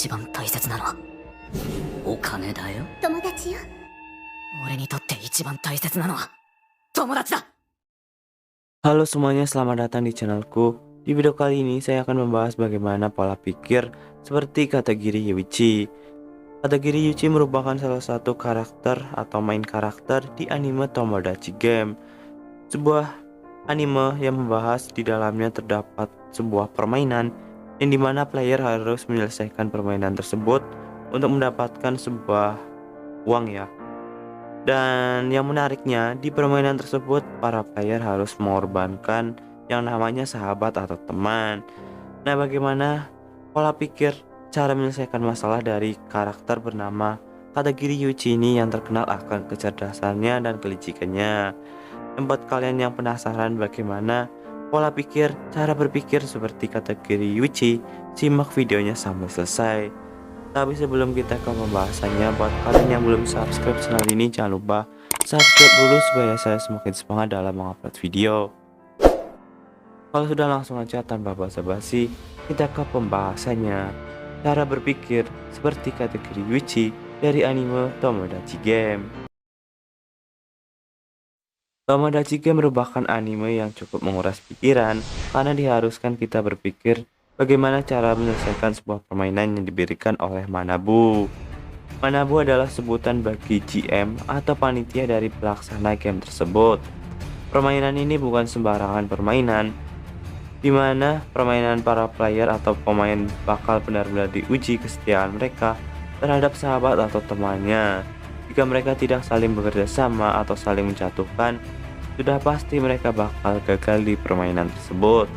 一番大切なのはお金だよ。友達よ。俺にとって一番大切なのは友達だ。 Halo semuanya, selamat datang di channelku. Di video kali ini saya akan membahas bagaimana pola pikir seperti Katagiri Yuichi. Katagiri Yuichi merupakan salah satu karakter atau main karakter di anime Tomodachi Game. Sebuah anime yang membahas di dalamnya terdapat sebuah permainan yang dimana player harus menyelesaikan permainan tersebut untuk mendapatkan sebuah uang ya. Dan yang menariknya, di permainan tersebut para player harus mengorbankan yang namanya sahabat atau teman. Nah, bagaimana pola pikir cara menyelesaikan masalah dari karakter bernama Katagiri Yuichi ini yang terkenal akan kecerdasannya dan kelicikannya. Buat kalian yang penasaran bagaimana pola pikir, cara berpikir seperti Katagiri Yuichi, simak videonya sampai selesai. Tapi sebelum kita ke pembahasannya, buat kalian yang belum subscribe channel ini, jangan lupa subscribe dulu supaya saya semakin semangat dalam mengupload video. Kalau sudah, langsung aja tanpa basa-basi kita ke pembahasannya. Cara berpikir seperti Katagiri Yuichi dari anime Tomodachi Game. Tomodachi Game merupakan anime yang cukup menguras pikiran karena diharuskan kita berpikir bagaimana cara menyelesaikan sebuah permainan yang diberikan oleh Manabu. Manabu adalah sebutan bagi GM atau panitia dari pelaksana game tersebut. Permainan ini bukan sembarangan permainan, di mana permainan para player atau pemain bakal benar-benar diuji kesetiaan mereka terhadap sahabat atau temannya. Jika mereka tidak saling bekerja sama atau saling menjatuhkan, sudah pasti mereka bakal gagal di permainan tersebut.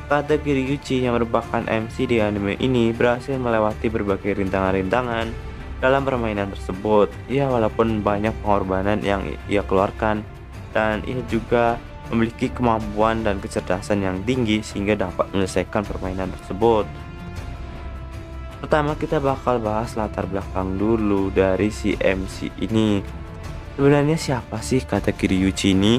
Katagiri Yuichi yang merupakan MC di anime ini berhasil melewati berbagai rintangan-rintangan dalam permainan tersebut. Ya, walaupun banyak pengorbanan yang ia keluarkan, dan ia juga memiliki kemampuan dan kecerdasan yang tinggi sehingga dapat menyelesaikan permainan tersebut. Pertama, kita bakal bahas latar belakang dulu dari si MC ini. Sebenarnya siapa sih Katagiri Yuichi ini?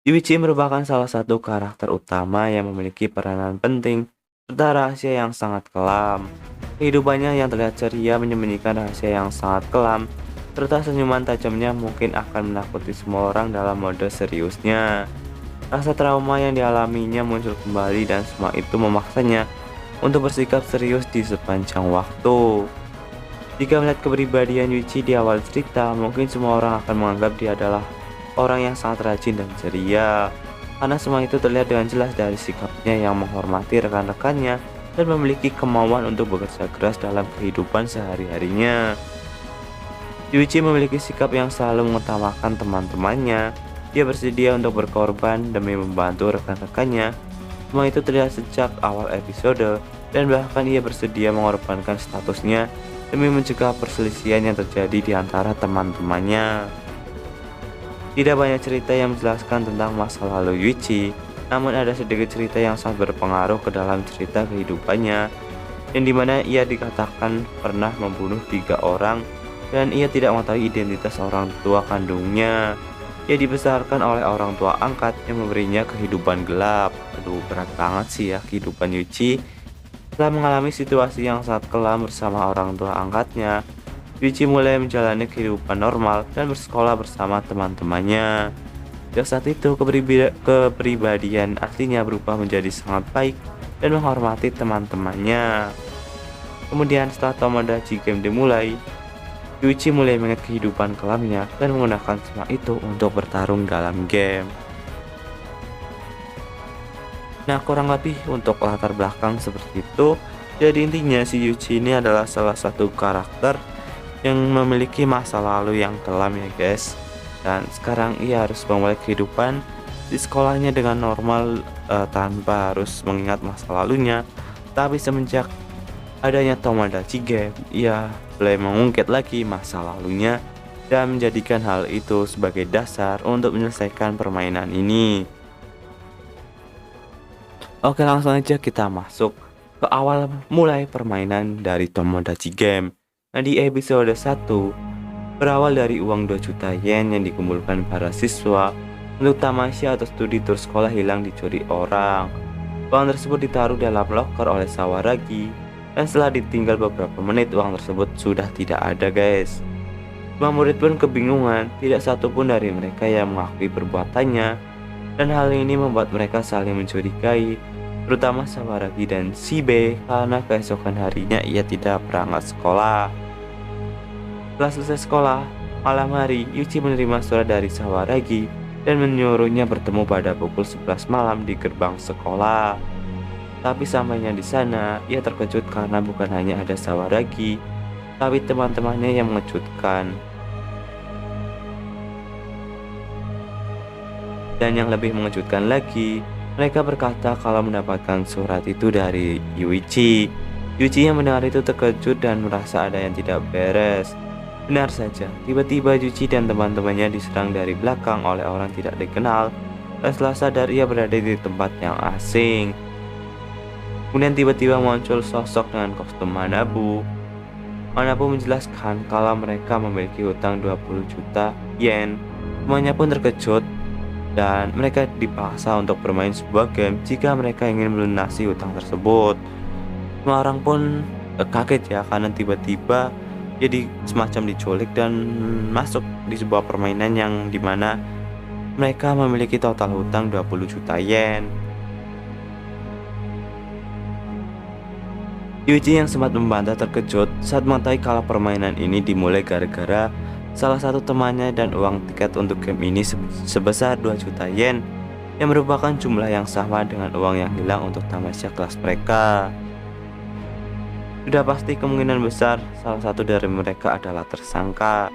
Yuichi merupakan salah satu karakter utama yang memiliki peranan penting serta rahasia yang sangat kelam. Kehidupannya yang terlihat ceria menyembunyikan rahasia yang sangat kelam, serta senyuman tajamnya mungkin akan menakuti semua orang dalam mode seriusnya. Rasa trauma yang dialaminya muncul kembali dan semua itu memaksanya untuk bersikap serius di sepanjang waktu. Jika melihat kepribadian Yuichi di awal cerita, mungkin semua orang akan menganggap dia adalah orang yang sangat rajin dan ceria, karena semua itu terlihat dengan jelas dari sikapnya yang menghormati rekan-rekannya dan memiliki kemauan untuk bekerja keras dalam kehidupan sehari-harinya. Yuichi memiliki sikap yang selalu mengutamakan teman-temannya. Dia bersedia untuk berkorban demi membantu rekan-rekannya. Semua itu terlihat sejak awal episode, dan bahkan ia bersedia mengorbankan statusnya demi mencegah perselisihan yang terjadi di antara teman-temannya. Tidak banyak cerita yang menjelaskan tentang masa lalu Yuichi, namun ada sedikit cerita yang sangat berpengaruh ke dalam cerita kehidupannya, yang dimana ia dikatakan pernah membunuh 3 orang dan ia tidak mengetahui identitas orang tua kandungnya. Ia dibesarkan oleh orang tua angkat yang memberinya kehidupan gelap. Aduh, berat banget sih ya kehidupan Yuichi. Setelah mengalami situasi yang sangat kelam bersama orang tua angkatnya, Yuichi mulai menjalani kehidupan normal dan bersekolah bersama teman-temannya. Sejak saat itu, kepribadian aslinya berubah menjadi sangat baik dan menghormati teman-temannya. Kemudian setelah Tomodachi Game dimulai, Yuichi mulai mengingat kehidupan kelamnya dan menggunakan semua itu untuk bertarung dalam game. Nah, kurang lebih untuk latar belakang seperti itu. Jadi intinya si Yuichi ini adalah salah satu karakter yang memiliki masa lalu yang kelam ya guys, dan sekarang ia harus memulai kehidupan di sekolahnya dengan normal tanpa harus mengingat masa lalunya. Tapi semenjak adanya Tomodachi Game, ia mulai mengungkit lagi masa lalunya dan menjadikan hal itu sebagai dasar untuk menyelesaikan permainan ini. Oke, langsung aja kita masuk ke awal mulai permainan dari Tomodachi Game. Nah, di episode 1 berawal dari uang 2 juta yen yang dikumpulkan para siswa untuk tamasya atau studi tur sekolah hilang dicuri orang. Uang tersebut ditaruh dalam loker oleh Sawaragi, dan setelah ditinggal beberapa menit uang tersebut sudah tidak ada guys. Semua murid pun kebingungan, tidak satu pun dari mereka yang mengakui perbuatannya, dan hal ini membuat mereka saling mencurigai, terutama Sawaragi dan Shibe karena keesokan harinya ia tidak berangkat sekolah. Setelah selesai sekolah, malam hari Yuichi menerima surat dari Sawaragi dan menyuruhnya bertemu pada pukul 11 malam di gerbang sekolah. Tapi sampainya di sana, ia terkejut karena bukan hanya ada Sawaragi, tapi teman-temannya yang mengejutkan. Dan yang lebih mengejutkan lagi, mereka berkata kalau mendapatkan surat itu dari Yuichi. Yuichi yang mendengar itu terkejut dan merasa ada yang tidak beres. Benar saja, tiba-tiba Yuichi dan teman-temannya diserang dari belakang oleh orang tidak dikenal, dan setelah sadar ia berada di tempat yang asing. Kemudian tiba-tiba muncul sosok dengan kostum Manabu. Manabu menjelaskan kalau mereka memiliki hutang 20 juta yen. Semuanya pun terkejut dan mereka dipaksa untuk bermain sebuah game jika mereka ingin melunasi hutang tersebut. Semua orang pun kaget ya karena tiba-tiba jadi semacam diculik dan masuk di sebuah permainan yang dimana mereka memiliki total hutang 20 juta yen. Yuichi yang sempat membantah terkejut saat mengetahui kalau permainan ini dimulai gara-gara salah satu temannya dan uang tiket untuk game ini sebesar 2 juta yen yang merupakan jumlah yang sama dengan uang yang hilang untuk tamasya kelas mereka. Sudah pasti kemungkinan besar salah satu dari mereka adalah tersangka.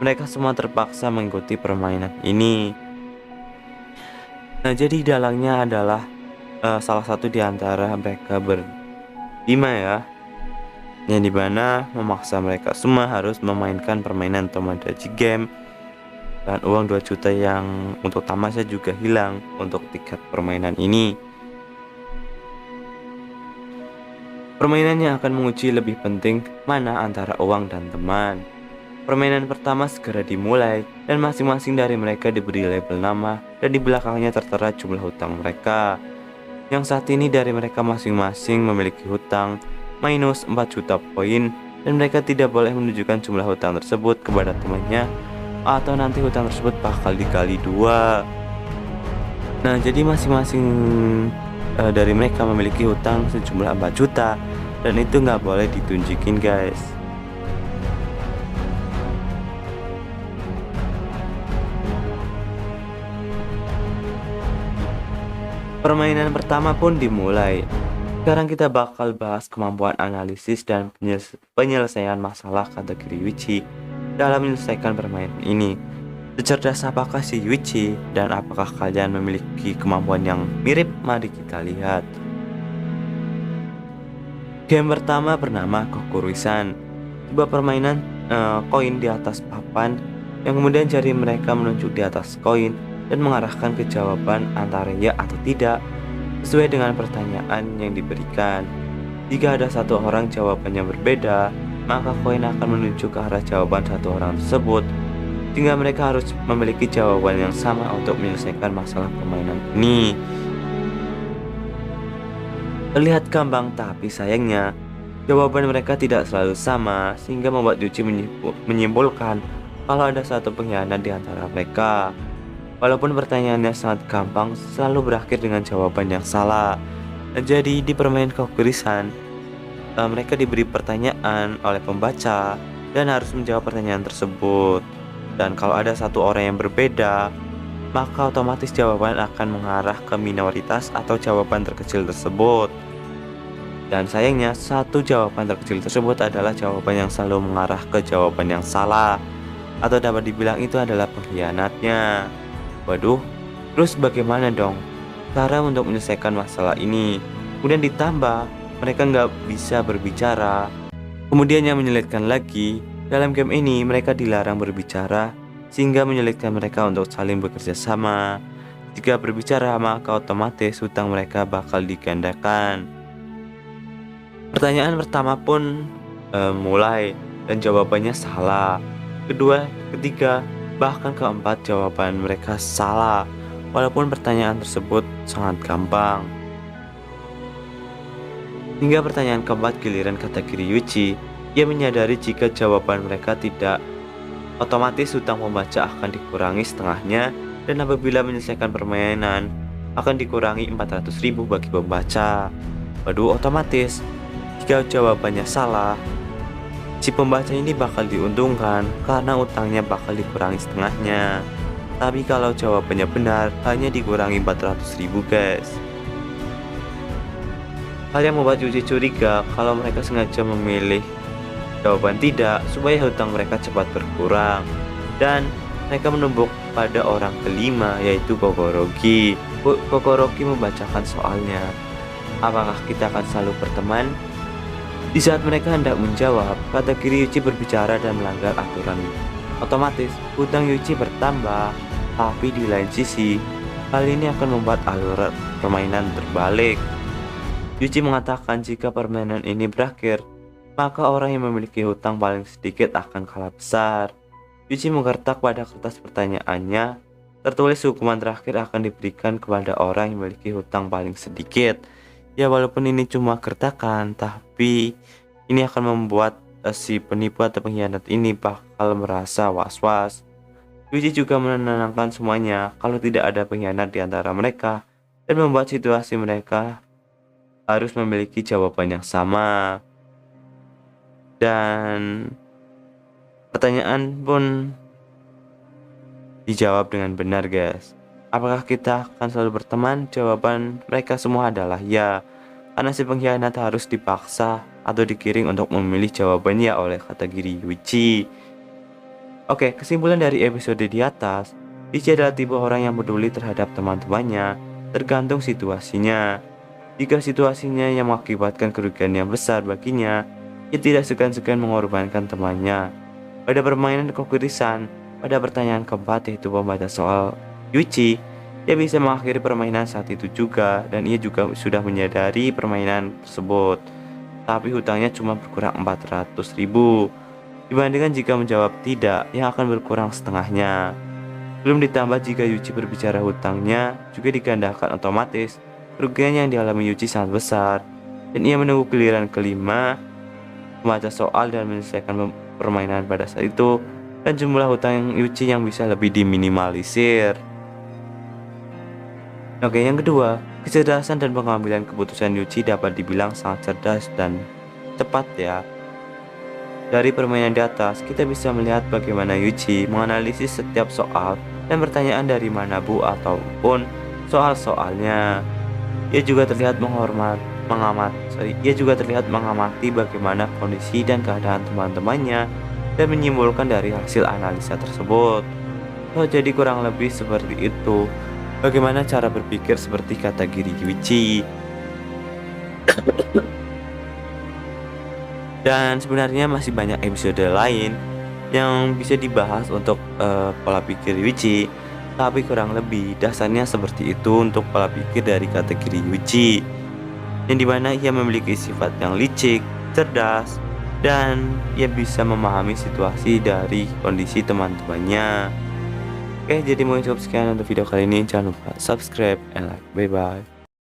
Mereka semua terpaksa mengikuti permainan ini. Nah, jadi dalangnya adalah salah satu di antara mereka berlima ya, yang dimana memaksa mereka semua harus memainkan permainan Tomodachi Game, dan uang 2 juta yang untuk tamasya juga hilang untuk tiket permainan ini. Permainan yang akan menguji lebih penting mana antara uang dan teman. Permainan pertama segera dimulai dan masing-masing dari mereka diberi label nama dan di belakangnya tertera jumlah hutang mereka. Yang saat ini dari mereka masing-masing memiliki hutang minus 4 juta poin dan mereka tidak boleh menunjukkan jumlah hutang tersebut kepada temannya atau nanti hutang tersebut bakal dikali 2. Nah, jadi masing-masing dari mereka memiliki hutang sejumlah 4 juta dan itu nggak boleh ditunjukin guys. Permainan pertama pun dimulai. Sekarang kita bakal bahas kemampuan analisis dan penyelesaian masalah kategori Yuichi dalam menyelesaikan permainan ini. Secerdas apakah si Yuichi dan apakah kalian memiliki kemampuan yang mirip? Mari kita lihat. Game pertama bernama Kokurisan, sebuah permainan koin di atas papan yang kemudian jari mereka menunjuk di atas koin dan mengarahkan ke jawaban antara ya atau tidak sesuai dengan pertanyaan yang diberikan. Jika ada satu orang jawabannya berbeda, maka koin akan menunjuk ke arah jawaban satu orang tersebut, sehingga mereka harus memiliki jawaban yang sama untuk menyelesaikan masalah permainan ini. Terlihat gampang, tapi sayangnya jawaban mereka tidak selalu sama, sehingga membuat Yuichi menyimpulkan kalau ada satu pengkhianat di antara mereka. Walaupun pertanyaannya sangat gampang, selalu berakhir dengan jawaban yang salah. Jadi di permainan Kokurisan, mereka diberi pertanyaan oleh pembaca dan harus menjawab pertanyaan tersebut. Dan kalau ada satu orang yang berbeda, maka otomatis jawaban akan mengarah ke minoritas atau jawaban terkecil tersebut. Dan sayangnya satu jawaban terkecil tersebut adalah jawaban yang selalu mengarah ke jawaban yang salah, atau dapat dibilang itu adalah pengkhianatnya. Waduh, terus bagaimana dong cara untuk menyelesaikan masalah ini? Kemudian ditambah mereka nggak bisa berbicara. Kemudian yang menyulitkan lagi, dalam game ini mereka dilarang berbicara, sehingga menyulitkan mereka untuk saling bekerja sama. Jika berbicara, maka otomatis hutang mereka bakal digandakan. Pertanyaan pertama pun mulai dan jawabannya salah. Kedua, ketiga, bahkan keempat jawaban mereka salah, walaupun pertanyaan tersebut sangat gampang. Hingga pertanyaan keempat giliran kategori Yuji, ia menyadari jika jawaban mereka tidak, otomatis hutang pembaca akan dikurangi setengahnya, dan apabila menyelesaikan permainan akan dikurangi 400.000 bagi pembaca. Waduh, otomatis jika jawabannya salah, si pembaca ini bakal diuntungkan karena utangnya bakal dikurangi setengahnya. Tapi kalau jawabannya benar, hanya dikurangi 400.000 guys. Hal yang membuat Yuji curiga kalau mereka sengaja memilih jawaban tidak supaya hutang mereka cepat berkurang. Dan mereka menumbuk pada orang kelima, yaitu Kokorogi. Kokorogi membacakan soalnya. Apakah kita akan selalu berteman? Di saat mereka hendak menjawab, kategori Yuji berbicara dan melanggar aturan. Otomatis, hutang Yuji bertambah. Tapi di lain sisi, hal ini akan membuat alur permainan terbalik. Yuji mengatakan jika permainan ini berakhir, maka orang yang memiliki hutang paling sedikit akan kalah besar. Yuji menggertak pada kertas pertanyaannya, tertulis hukuman terakhir akan diberikan kepada orang yang memiliki hutang paling sedikit. Ya walaupun ini cuma gertakan, tapi ini akan membuat si penipu atau pengkhianat ini bakal merasa was-was. Yuji juga menenangkan semuanya kalau tidak ada pengkhianat di antara mereka dan membuat situasi mereka harus memiliki jawaban yang sama. Dan pertanyaan pun dijawab dengan benar guys. Apakah kita akan selalu berteman? Jawaban mereka semua adalah ya, karena si pengkhianat harus dipaksa atau digiring untuk memilih jawabannya oleh kategori Yuji. Oke, kesimpulan dari episode di atas, Yuji adalah tipe orang yang peduli terhadap teman-temannya, tergantung situasinya. Jika situasinya yang mengakibatkan kerugian yang besar baginya, ia tidak segan-segan mengorbankan temannya. Pada permainan konkretisan, pada pertanyaan keempat yaitu pembaca soal Yuji, ia bisa mengakhiri permainan saat itu juga, dan ia juga sudah menyadari permainan tersebut. Tapi hutangnya cuma berkurang 400.000. Dibandingkan jika menjawab tidak, yang akan berkurang setengahnya. Belum ditambah jika Yuji berbicara hutangnya juga digandakan otomatis. Kerugian yang dialami Yuji sangat besar, dan ia menunggu giliran kelima membaca soal dan menyelesaikan permainan pada saat itu, dan jumlah hutang Yuji yang bisa lebih diminimalisir. Oke, yang kedua, kecerdasan dan pengambilan keputusan Yuji dapat dibilang sangat cerdas dan cepat ya. Dari permainan di atas, kita bisa melihat bagaimana Yuji menganalisis setiap soal dan pertanyaan dari Manabu ataupun soal-soalnya. Ia juga terlihat mengamati bagaimana kondisi dan keadaan teman-temannya dan menyimpulkan dari hasil analisa tersebut. Oh, jadi kurang lebih seperti itu. Bagaimana cara berpikir seperti kategori Yuji. Dan sebenarnya masih banyak episode lain yang bisa dibahas untuk pola pikir Yuji. Tapi kurang lebih dasarnya seperti itu untuk pola pikir dari kategori Yuji, yang dimana ia memiliki sifat yang licik, cerdas, dan ia bisa memahami situasi dari kondisi teman-temannya. Oke, jadi mau cukup sekian untuk video kali ini. Jangan lupa subscribe and like. Bye bye.